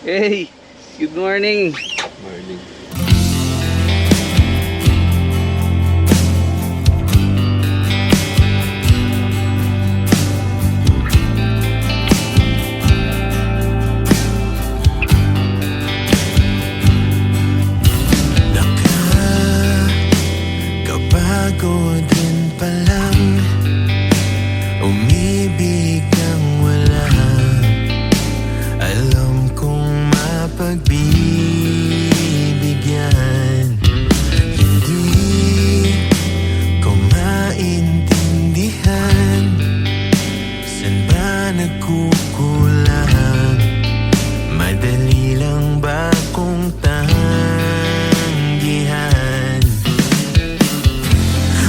Hey, good morning. Morning. Nakakapagod din palang umibig ng wala. Alam kong mapagbibigyan. Hindi ko maintindihan saan ba nagkukulang. Madali lang ba kung tanggihan?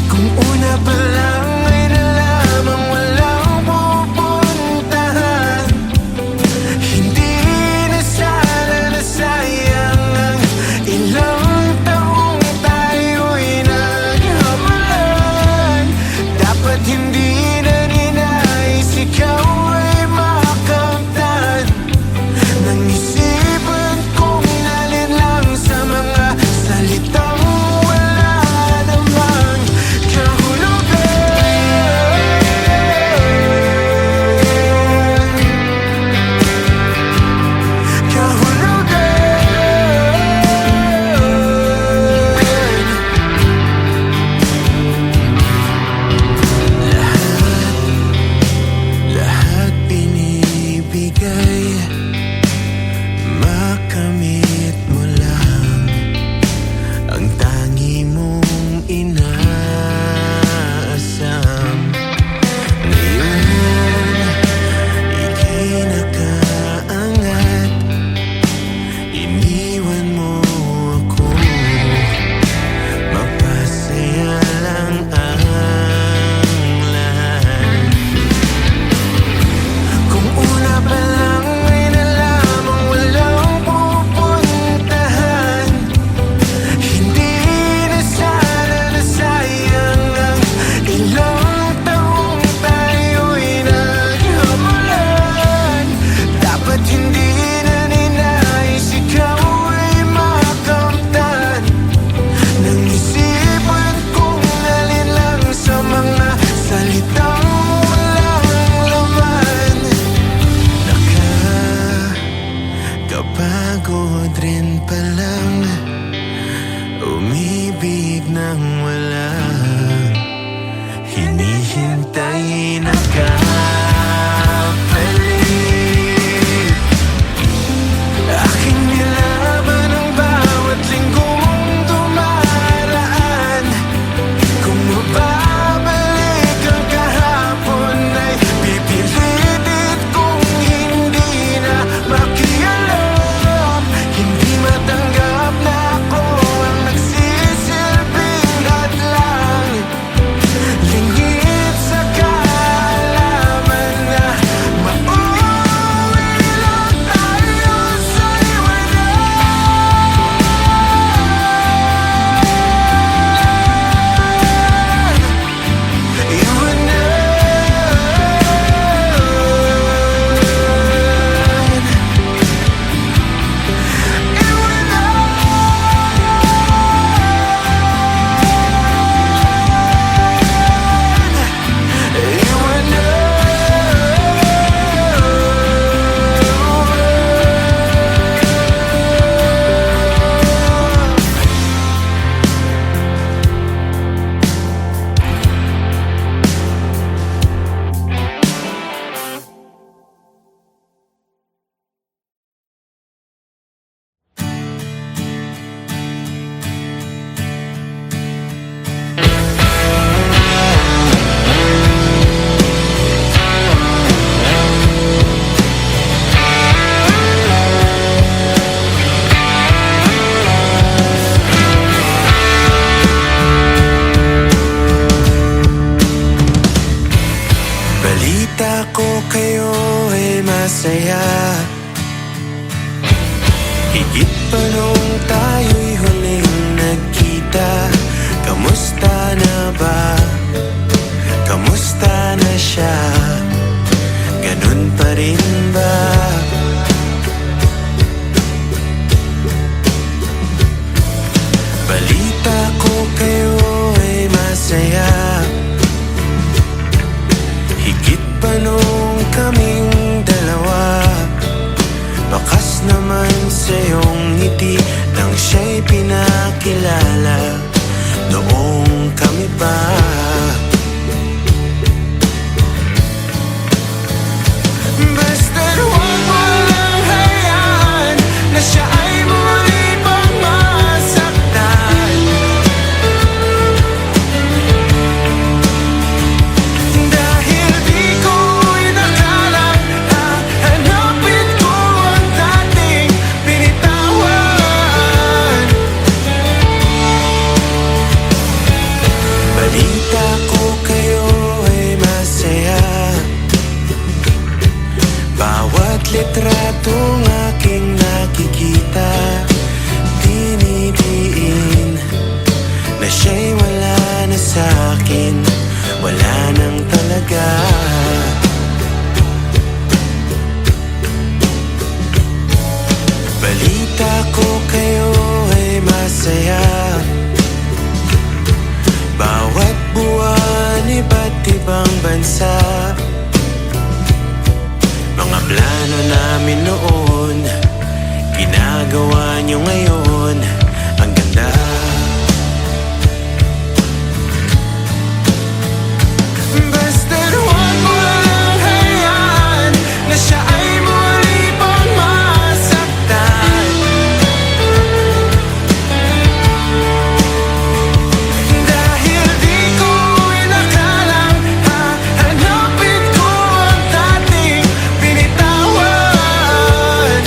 Kung una pa lang ay nalamang walang pupuntahan, hindi na sana nasayang ang ilang taong tayo'y naghabulan. Dapat hindi na ninais ikaw ay makamtan ng isipan kong nalin lang sa mga salitang wala namang lahat binibigay, makamit mo lang ang tangi mong inaasam. Ngayon, ika'y nakaangat, iniwan mo ako. Mapasaya lang ang lahat. Kung una pa lang ay nalamang walang pupuntahan, hindi na sana nasayang ang ilang taong tayo'y naghabulan. Dapat hindi na ninais ikaw ay makamtan ng isipan kong nalin lang sa mga salitang walang laman. Nakakapagod rin palang umibig ng wala. Hinihintay na kapalit. Aking nilaban ang bawat linggo mong dumaraan. Kung mababalik ang kahapon ay pipilitit kong hindi na makialam. Hindi matanggap na ako ang nagsisilbing hadlang. Lingid sa kaalaman na mauwi lang tayo sa balita ko kayo ay masaya. Higit pa nung tayo'y huling nagkita. Kamusta na ba? Kamusta na siya? Ganun pa rin ba? bawat litratong aking nakikita, dinidiin na siya'y wala na sa'kin, wala nang talaga. Balita ko kayo ay masaya, bawat buwan iba't ibang bansa. Mga plano namin noon, ginagawa nyo ngayon, ang ganda. Basta't huwag mo lang hayaan na siya ay muli pang masaktan. Dahil di ko inakalang hahanapin ko ang dating binitawan.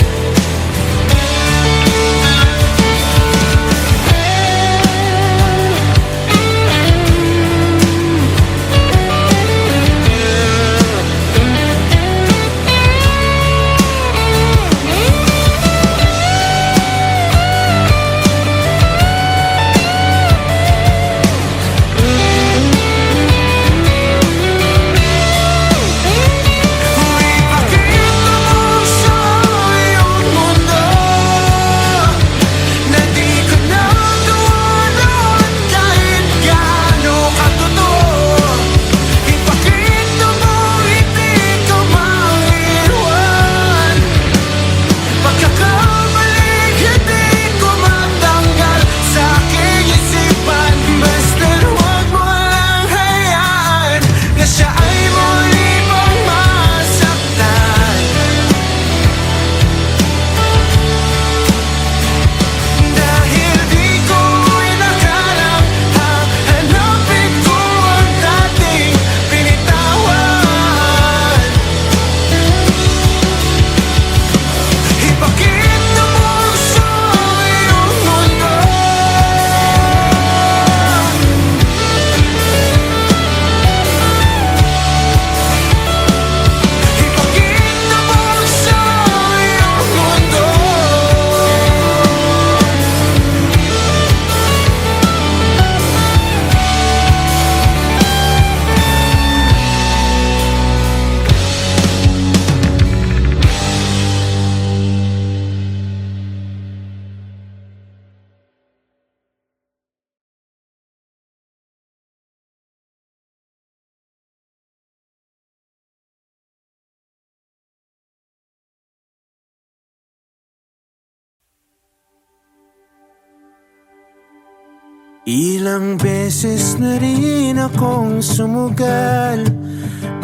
Ilang beses na rin akong sumugal,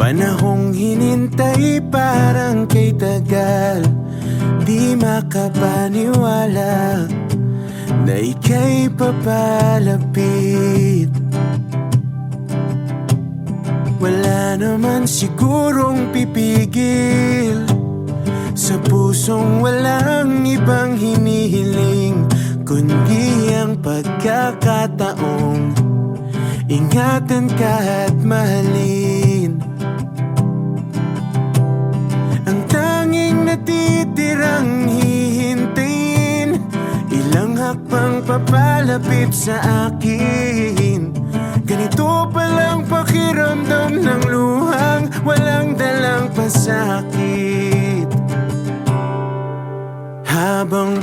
panahong hinintay parang kay tagal. Di makapaniwala na ika'y papalapit. Wala naman sigurong pipigil sa pusong walang ibang hinihiling, kundi ang pagkakataong ingatan ka at mahalin. Ang tanging natitirang hihintayin, ilang hakbang papalapit sa akin. Ganito palang pakiramdam ng luhang walang dalang pasakit. Habang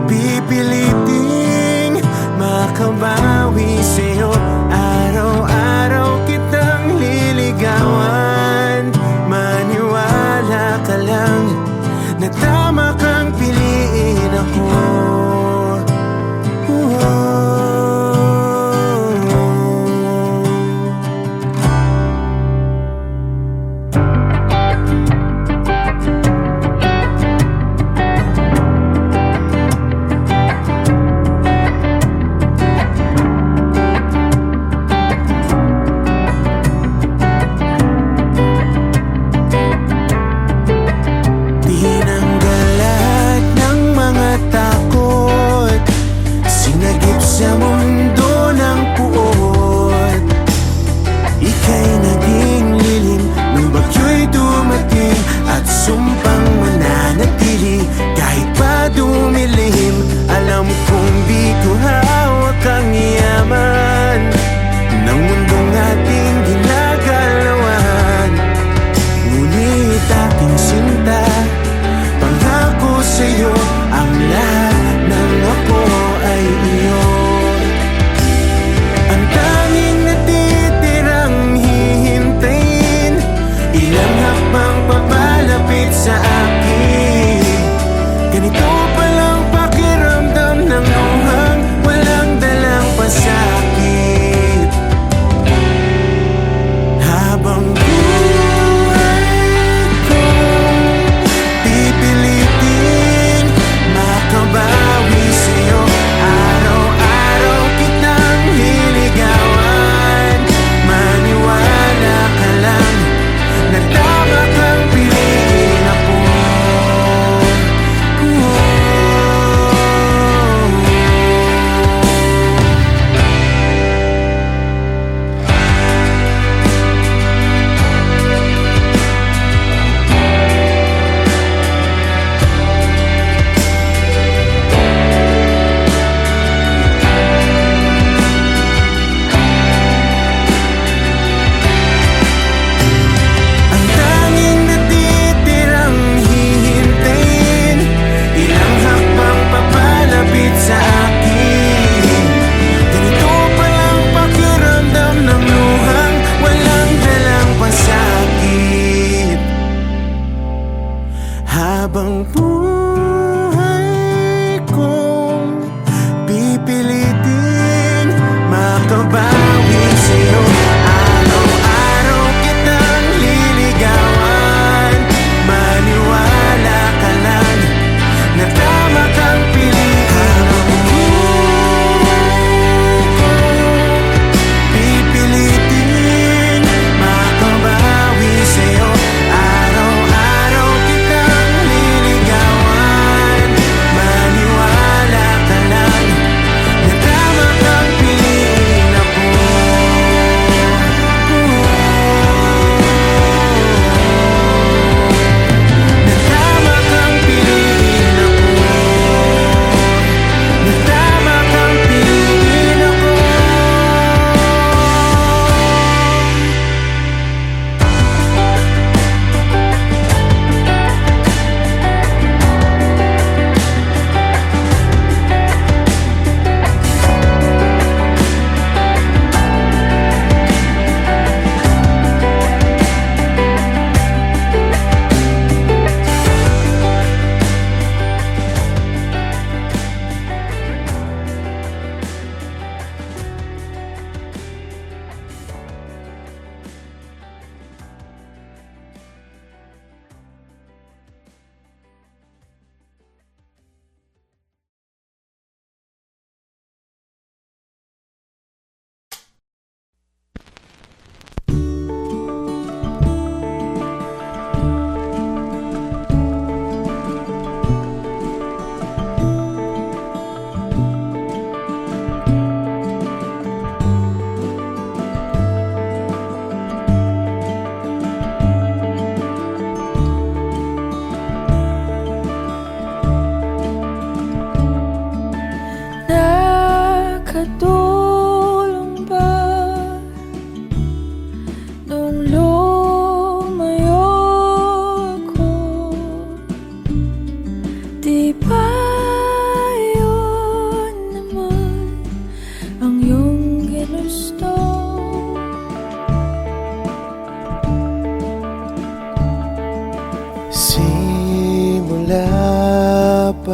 pipiliting makabawi sa'yo, araw-araw kitang liligawan. Maniwala ka lang na tama kang piliin ako.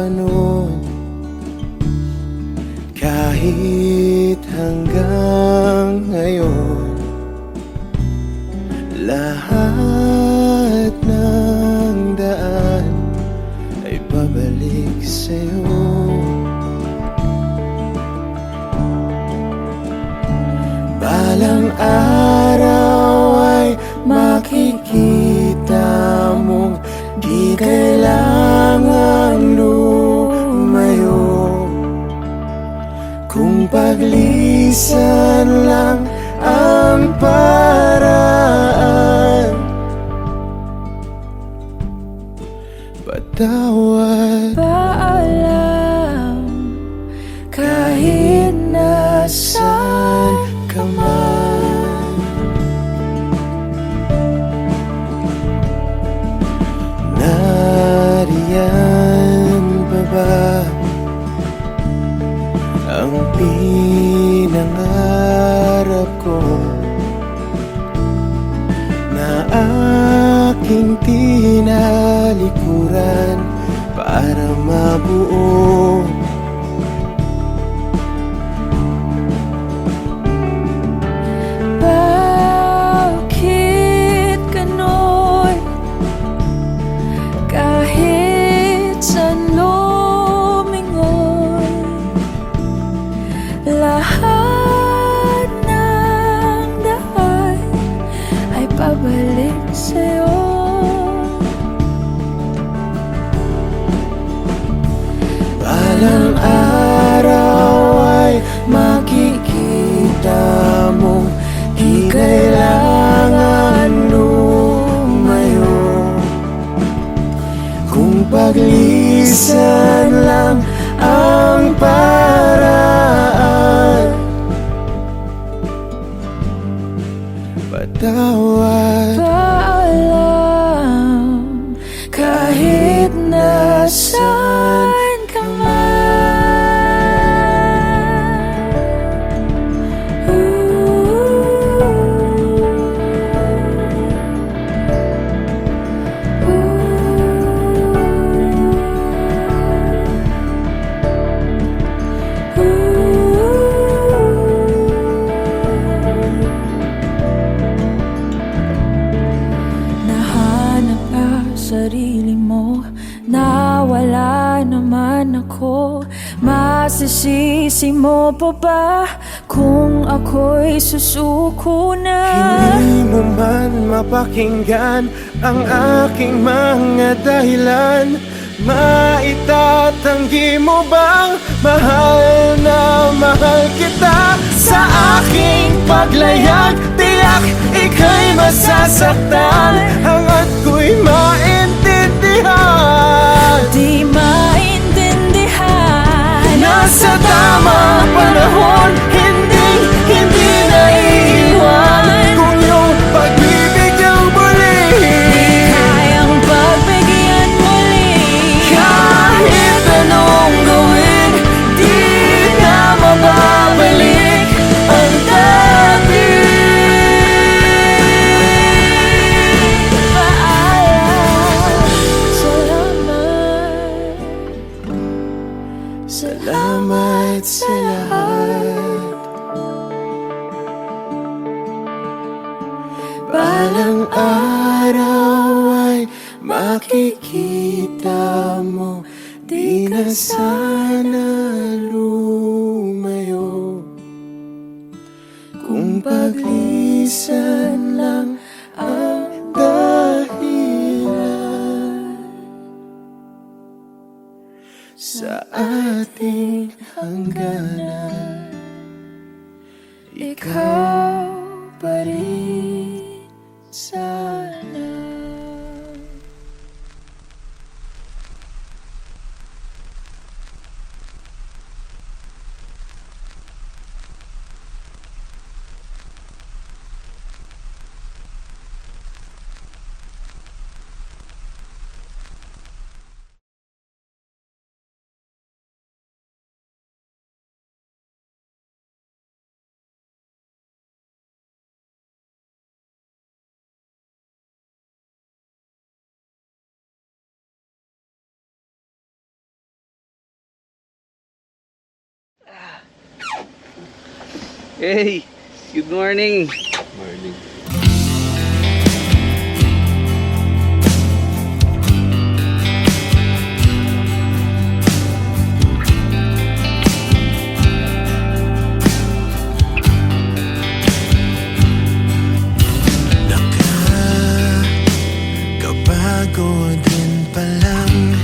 pa noon, kahit hanggang ngayon, lahat ng daan ay pabalik sa'yo. Balang araw ay makikita mong di kailangang lumayo, kung paglisan lang ang paraan. Patawad, Paalam, kahit nasaan ka man. Nariyan pa ba ang pinangarap ko na aking tinalikuran para mabuo? Bakit ganon? Kahit saan lumingon, lahat ng daan ay pabalik sa'yo. Balang araw ay makikita mong di kailangan lumayo, kung paglisan lang ang paraan. Patawad, Paalam, kahit nasaan ka man. Nahanap ka sarili mo, nawala naman ako. Masisisi mo pa ba kung ako'y susuko na? hindi mo man mapakinggan ang aking mga dahilan. Maitatanggi mo bang mahal na mahal kita? Sa aking paglayag, tiyak ika'y masasaktan, hanggat ko'y maintindihan. Di maintindihan, Nasa tamang panahon, hindi naiiwan, kung iyong pag-ibig ang muli. kayang pagbigyan muli. Kahit anong gawin, di na mababalik ang dati. Paalam, salamat. Salamat sa lahat. Balang araw ay makikita mo, di na sana lumayo, kung paglisan lang ang dahilan sa ating hangganan. Ikaw pa rin sana. Hey, good morning. Morning. Nakakapagod din palang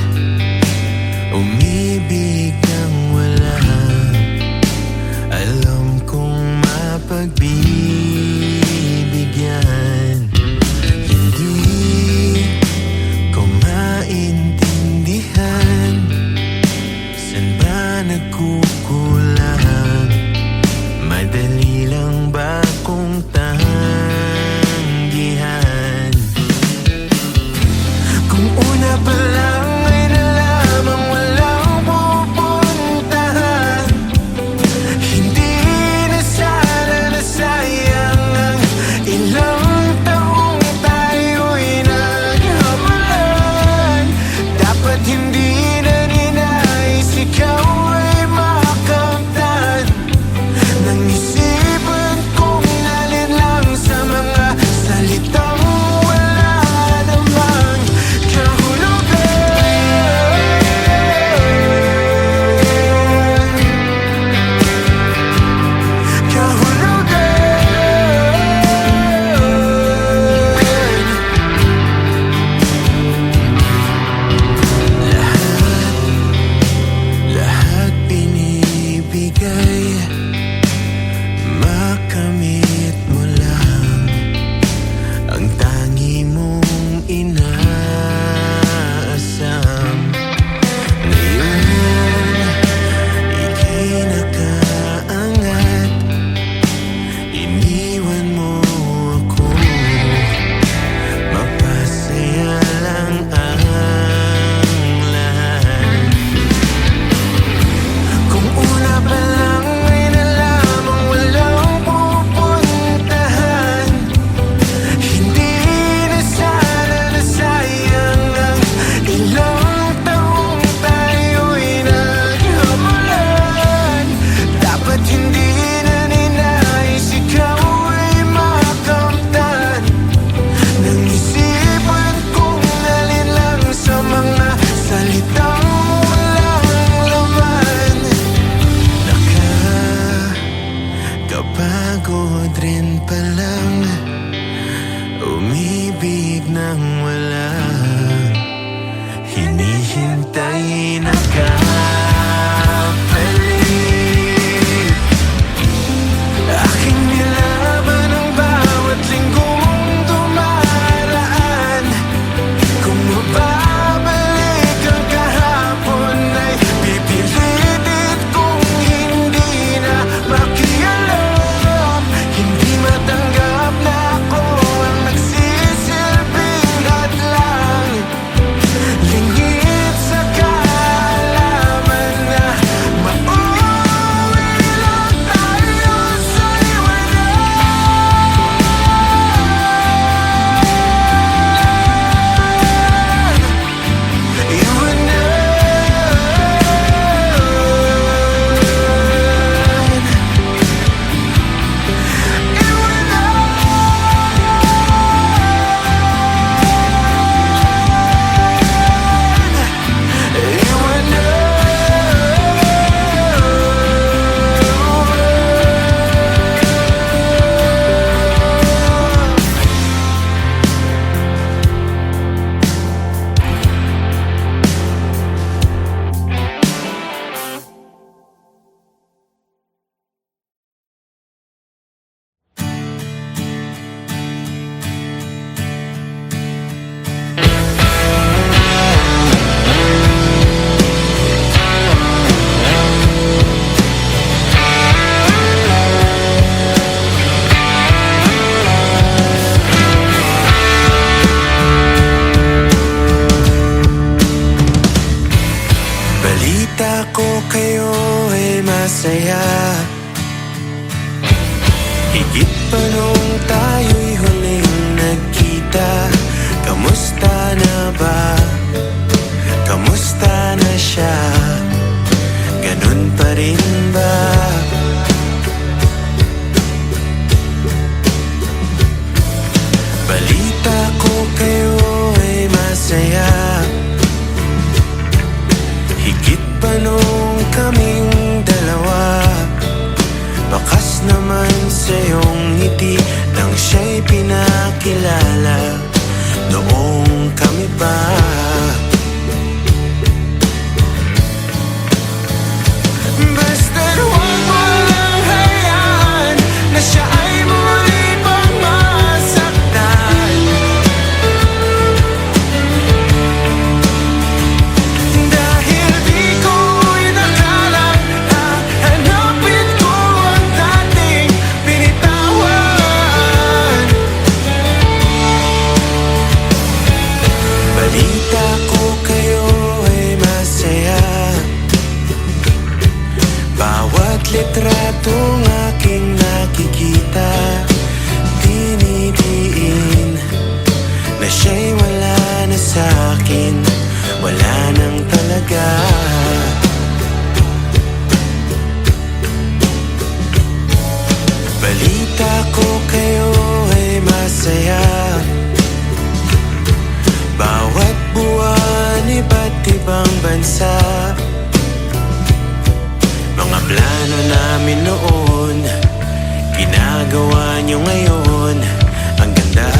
umibig ng wala. Alam kong mapagbibigyan. Hindi ko maintindihan saan ba nagkukulang. Madali lang ba kung tanggihan? Kung una pa lang ay nalamang walang pupuntahan, hindi na sana nasayang ang ilang taong tayo'y naghabulan. Dapat hindi na ninais ikaw ay makamtan ng isipan kong nalinlang sa mga salitang wala namang lahat binibigay, makamit mo lang ang tangi mong inaasam. Ngayon, ika'y nakaangat, iniwan mo ako, mapasaya lang ang lahat. Kung una pa lang ay nalamang walang pupuntahan, hindi na sana nasayang ang ilang taong tayo'y naghabulan. Dapat hindi na ninais ikaw ay makamtan ng isipan kong nalinlang sa mga salitang walang laman. Nakakapagod rin palang umibig ng wala. Hinihintay na kapalit. Aking nilaban ang bawat linggong dumaraan. Kung mababalik ang kahapon ay pipilitit kong hindi na makialam. Hindi matanggap na ako ang nagsisilbing hadlang. Lingid sa kaalaman na mauwi lang tayo sa balita ko kayo ay masaya. Higit pa nung tayo'y huling nagkita. Kamusta na ba? Kamusta na siya? Ganun pa rin ba? na siya'y wala na sa'kin, wala nang talaga. Balita ko kayo ay masaya, bawat buwan iba't ibang bansa. Mga plano namin noon, ginagawa nyo ngayon, ang ganda.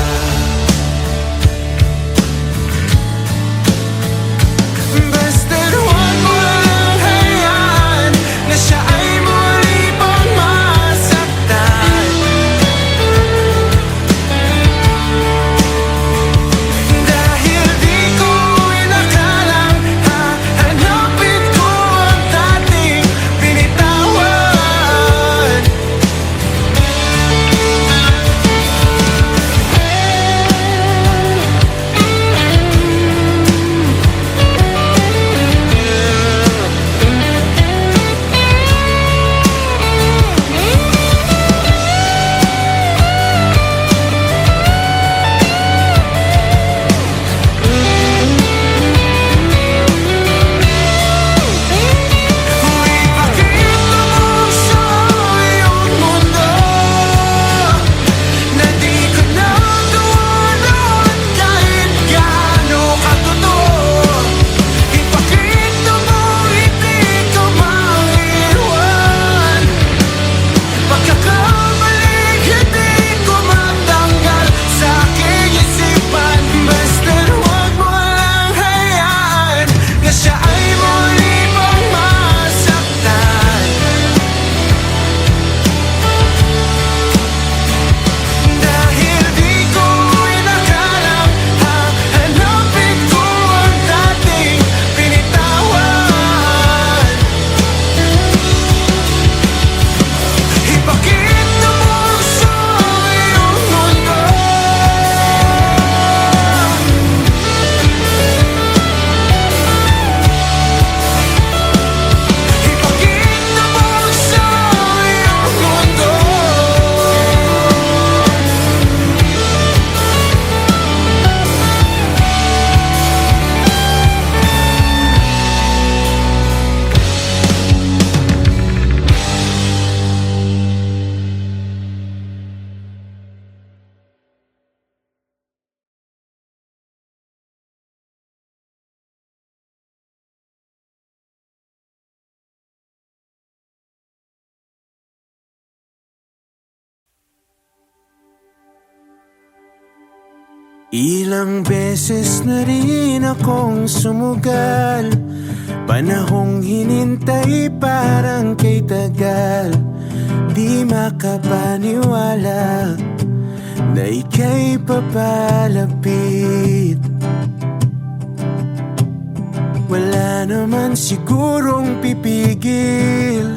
Basta't huwag mo lang hayaan na siya ay muli pang masaktan. Dahil di ko inakalang hahanapin ko ang dating binitawan. Ilang beses na rin akong sumugal, panahong hinintay parang kay tagal. Di makapaniwala na ika'y papalapit. Wala naman sigurong pipigil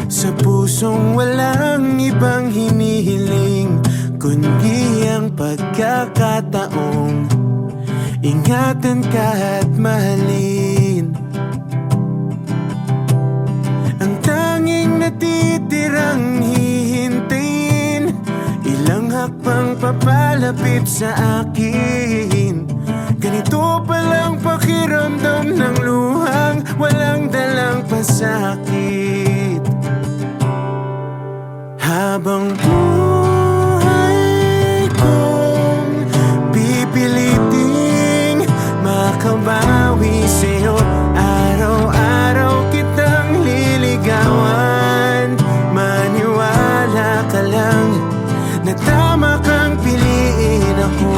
sa pusong walang ibang hinihiling, kundi ang pagkakataong ingatan ka at mahalin. Ang tanging natitirang hihintayin, ilang hakbang papalapit sa akin. Ganito palang pakiramdam ng luhang walang dalang pasakit. Habang pipiliting makabawi sa'yo, araw-araw kitang liligawan. Maniwala ka lang na tama kang piliin ako.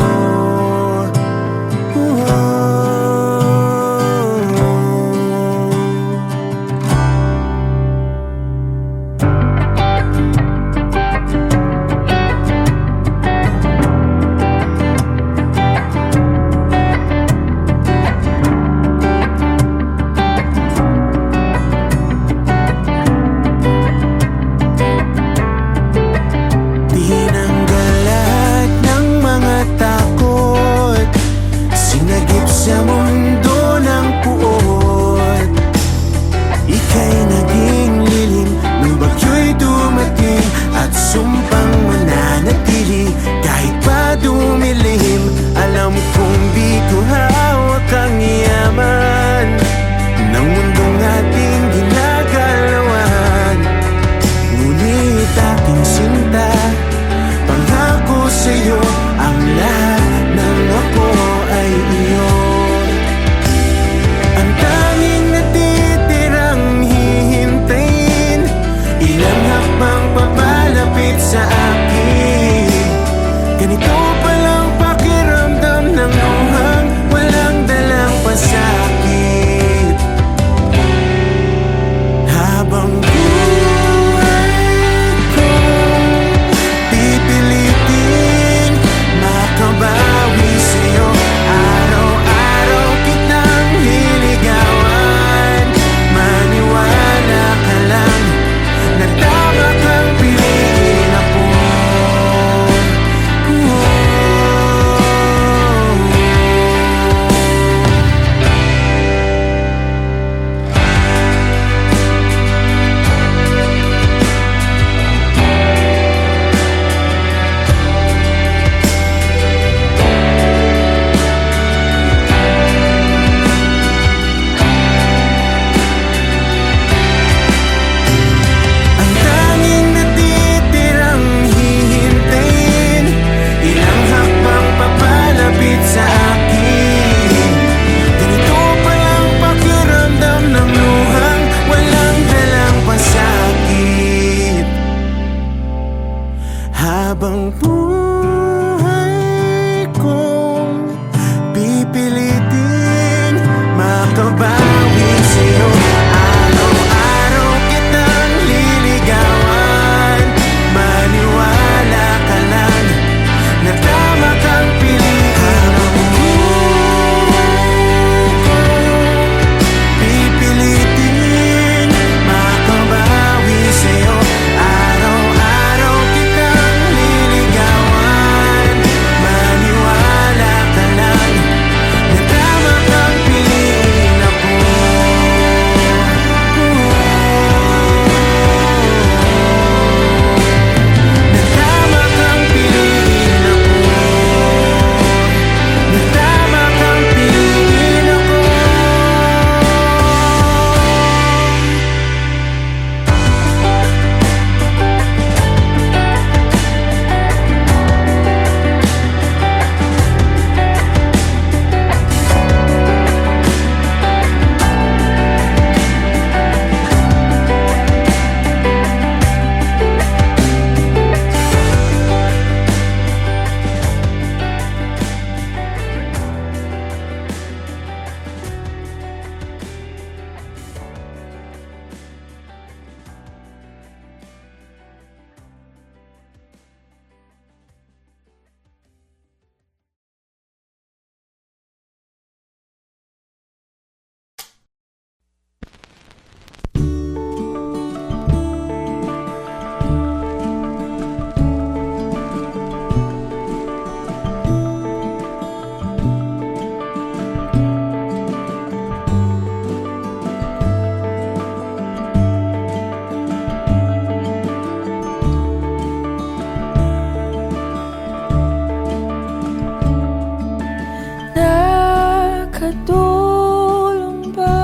katulong ba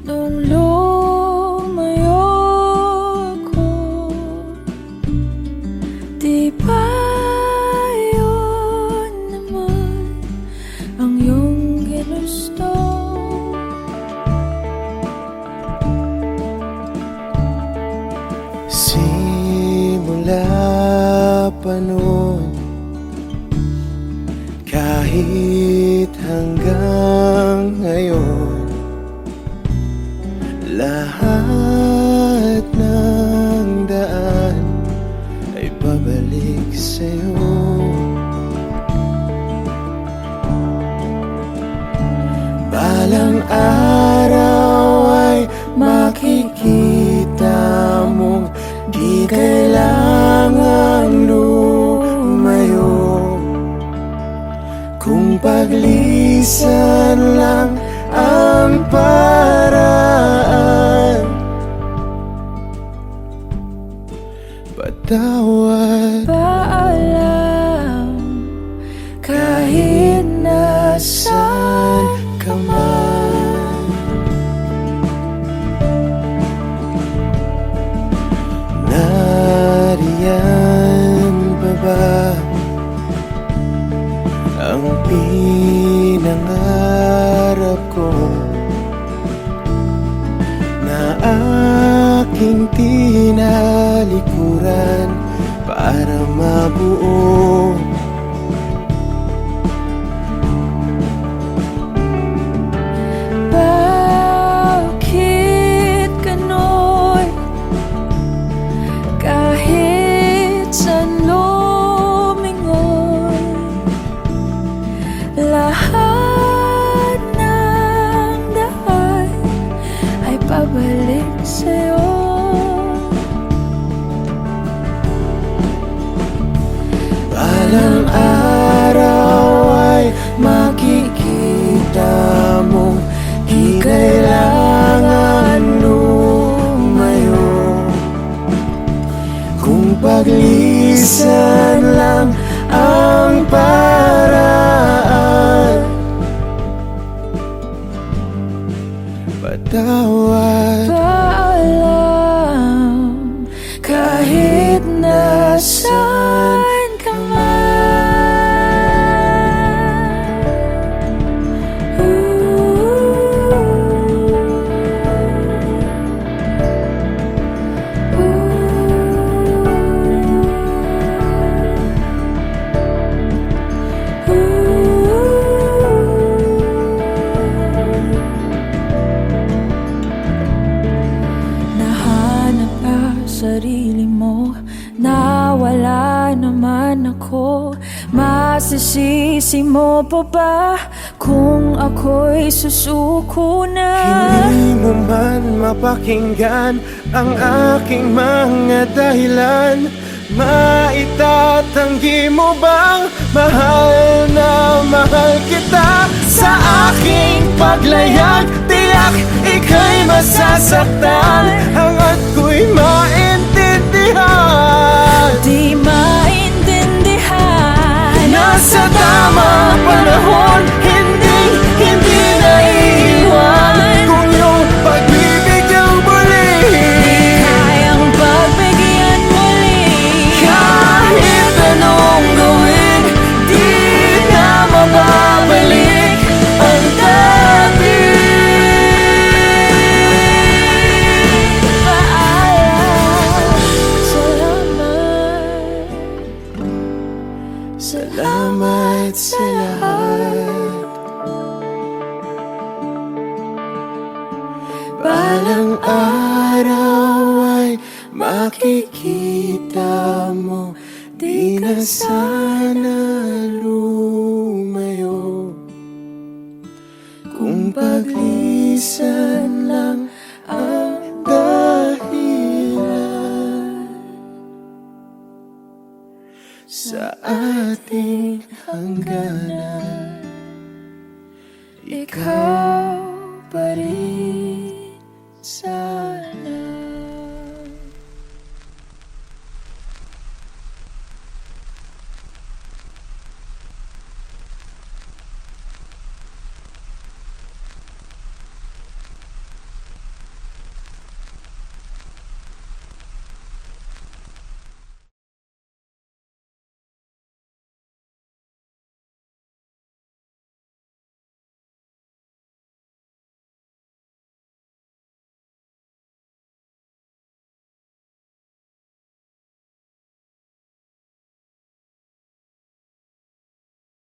nung lumayo ako? Di ba yun naman ang iyong ginusto? Simula pa noon, kahit hanggang ngayon, lahat ng daan ay babalik sa'yo. Balang araw ay makikita mong di kailangang lumayo, kung paglisan lang ang paraan. Patawad, Paalam kahit nasaan ka man. Nariyan pa ba ang pinangarap ko na aking tinalikuran para mabuo? Bakit ganon? Kahit saan lumingon, lahat ng daan ay pabalik sa'yo. Balang araw ay makikita mong di kailangan lumayo, kung paglisan lang ang paraan. Patawad, Paalam kahit nasaan ka nahanap ka sarili mo, nawala naman ako. Masisisi mo pa ba kung ako'y susuko na? hindi mo man mapakinggan ang aking mga dahilan. Maitatanggi mo bang mahal na mahal kita? Sa aking paglayag, tiyak ika'y masasaktan, hanggat ko'y maintindihan. Di maintindihan, Nasa tamang panahon, hindi naiiwan, kung iyong pag-ibig ang muli. kayang pagbigyan muli. Kahit anong gawin, di na mababalik ang dati. Paalam, salamat. Salamat sa lahat. Balang araw ay makikita mo, di na sana lumayo, kung paglisan lang ang dahilan sa ating hangganan. Ikaw pa rin sa